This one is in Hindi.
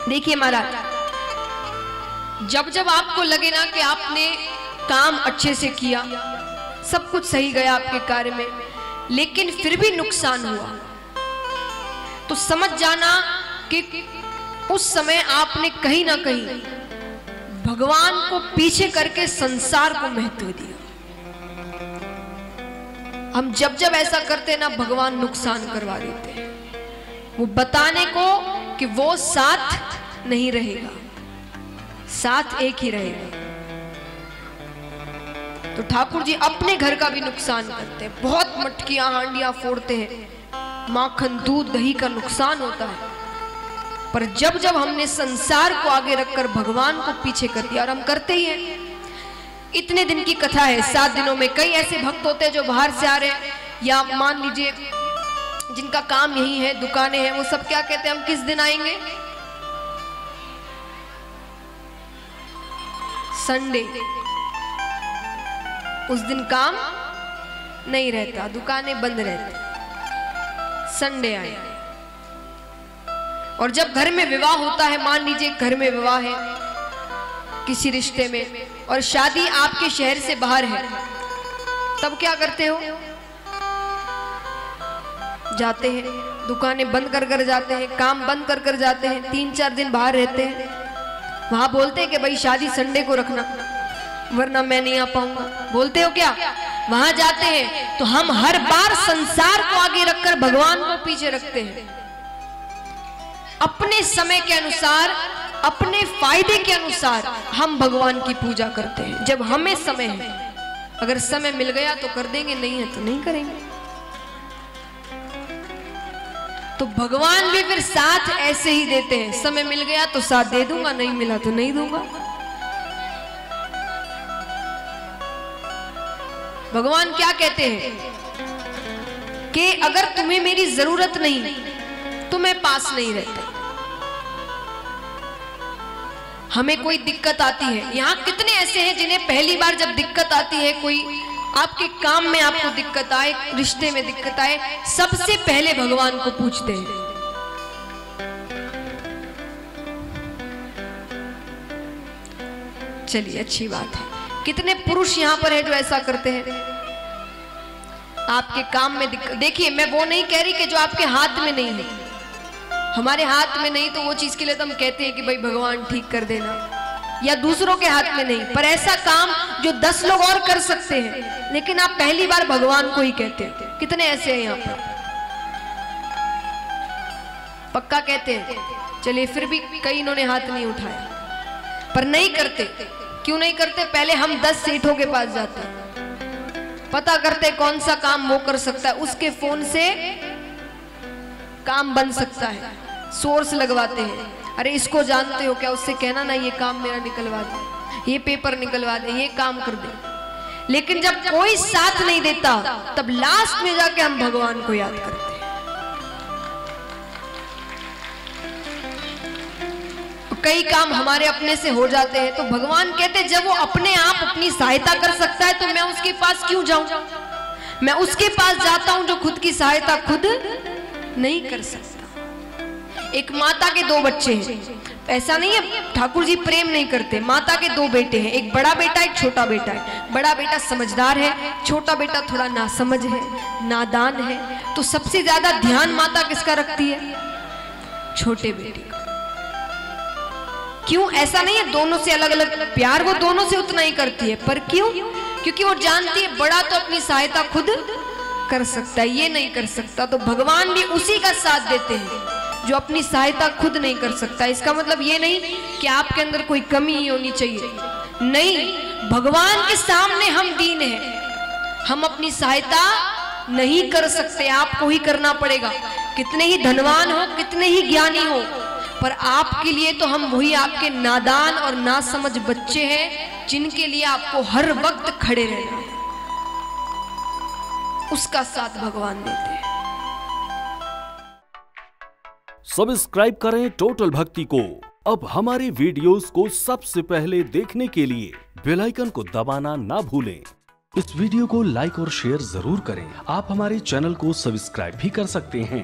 देखिए महाराज, जब जब आपको लगे ना कि आपने काम अच्छे से किया, सब कुछ सही गया आपके कार्य में, लेकिन फिर भी नुकसान हुआ, तो समझ जाना कि उस समय आपने कहीं ना कहीं भगवान को पीछे करके संसार को महत्व दिया। हम जब जब ऐसा करते ना, भगवान नुकसान करवा देते हैं, वो बताने को कि वो साथ नहीं रहेगा, साथ एक ही रहेगा। तो ठाकुर जी अपने घर का भी नुकसान करते हैं, बहुत मटकियां हांडियां फोड़ते हैं, माखन दूध दही का नुकसान होता है, पर जब जब हमने संसार को आगे रखकर भगवान को पीछे कर दिया, और हम करते ही हैं। इतने दिन की कथा है, 7 दिनों में कई ऐसे भक्त होते हैं जो बाहर से आ रहे हैं, या मान लीजिए जिनका काम यही है, दुकानें हैं, वो सब क्या कहते हैं, हम किस दिन आएंगे? संडे। उस दिन काम नहीं रहता, दुकानें बंद रहती, संडे आए। और जब घर में विवाह होता है, मान लीजिए घर में विवाह है किसी रिश्ते में, और शादी आपके शहर से बाहर है, तब क्या करते हो? जाते हैं, दुकानें बंद कर कर जाते हैं, काम बंद कर कर जाते हैं, 3-4 दिन बाहर रहते हैं। वहां बोलते हैं कि भाई शादी संडे को रखना, वरना मैं नहीं आ पाऊंगा। बोलते हो क्या? वहां जाते हैं। तो हम हर बार संसार को आगे रखकर भगवान को पीछे रखते हैं। अपने समय के अनुसार, अपने फायदे के अनुसार हम भगवान की पूजा करते हैं। जब हमें समय है, अगर समय मिल गया तो कर देंगे, नहीं है तो नहीं करेंगे। तो भगवान भी फिर साथ ऐसे ही देते हैं, समय मिल गया तो साथ दे दूंगा, नहीं मिला तो नहीं दूंगा। भगवान क्या कहते हैं कि अगर तुम्हें मेरी जरूरत नहीं तो मैं पास नहीं रहता। हमें कोई दिक्कत आती है, यहां कितने ऐसे हैं जिन्हें पहली बार जब दिक्कत आती है, कोई आपके काम में आपको दिक्कत आए, रिश्ते में दिक्कत आए, सबसे पहले भगवान को पूछते हैं। चलिए अच्छी बात है, कितने पुरुष यहां पर है जो ऐसा करते हैं। आपके काम में दिक्कत, देखिए मैं वो नहीं कह रही कि जो आपके हाथ में नहीं है, हमारे हाथ में नहीं तो वो चीज के लिए तो हम कहते हैं कि भाई भगवान ठीक कर देना, या दूसरों के हाथ में नहीं, पर ऐसा काम जो 10 लोग और कर सकते हैं, लेकिन आप पहली बार भगवान को ही कहते हैं। कितने ऐसे हैं यहाँ पर? पक्का कहते हैं। चलिए फिर भी कई इन्होंने हाथ नहीं उठाया, पर नहीं करते। क्यों नहीं करते? पहले हम 10 सेठों के पास जाते हैं, पता करते कौन सा काम वो कर सकता है, उसके फोन से काम बन सकता है, सोर्स लगवाते हैं। अरे इसको जानते हो क्या? उससे कहना ना ये काम मेरा निकलवा दे, ये पेपर निकलवा दे, ये काम कर दे। लेकिन जब कोई साथ नहीं देता, तब लास्ट में जाके हम भगवान को याद करते हैं। कई काम हमारे अपने से हो जाते हैं, तो भगवान कहते हैं जब वो अपने आप अपनी सहायता कर सकता है तो मैं उसके पास क्यों जाऊं? मैं उसके पास जाता हूं जो खुद की सहायता खुद नहीं कर सकता। एक माता के 2 बच्चे हैं, ऐसा नहीं है ठाकुर जी प्रेम नहीं करते। माता के 2 बेटे हैं, एक बड़ा बेटा एक छोटा बेटा है। बड़ा बेटा समझदार है, छोटा बेटा थोड़ा नासमझ है, नादान है। तो सबसे ज्यादा ध्यान माता किसका रखती है? छोटे बेटे का। क्यों? ऐसा नहीं है दोनों से अलग अलग प्यार वो दोनों से उतना ही करती है, पर क्यों? क्योंकि वो जानती है बड़ा तो अपनी सहायता खुद कर सकता है, ये नहीं कर सकता। तो भगवान भी उसी का साथ देते हैं जो अपनी सहायता खुद नहीं कर सकता। इसका मतलब ये नहीं कि आपके अंदर कोई कमी ही होनी चाहिए, नहीं। भगवान के सामने हम दीन हैं, हम अपनी सहायता नहीं कर सकते, आपको ही करना पड़ेगा। कितने ही धनवान हो, कितने ही ज्ञानी हो, पर आपके लिए तो हम वही आपके नादान और नासमझ बच्चे हैं जिनके लिए आपको हर वक्त खड़े रहना है। उसका साथ भगवान देते हैं। सब्सक्राइब करें टोटल भक्ति को। अब हमारे वीडियोस को सबसे पहले देखने के लिए बेल आइकन को दबाना ना भूलें। इस वीडियो को लाइक और शेयर जरूर करें। आप हमारे चैनल को सब्सक्राइब भी कर सकते हैं।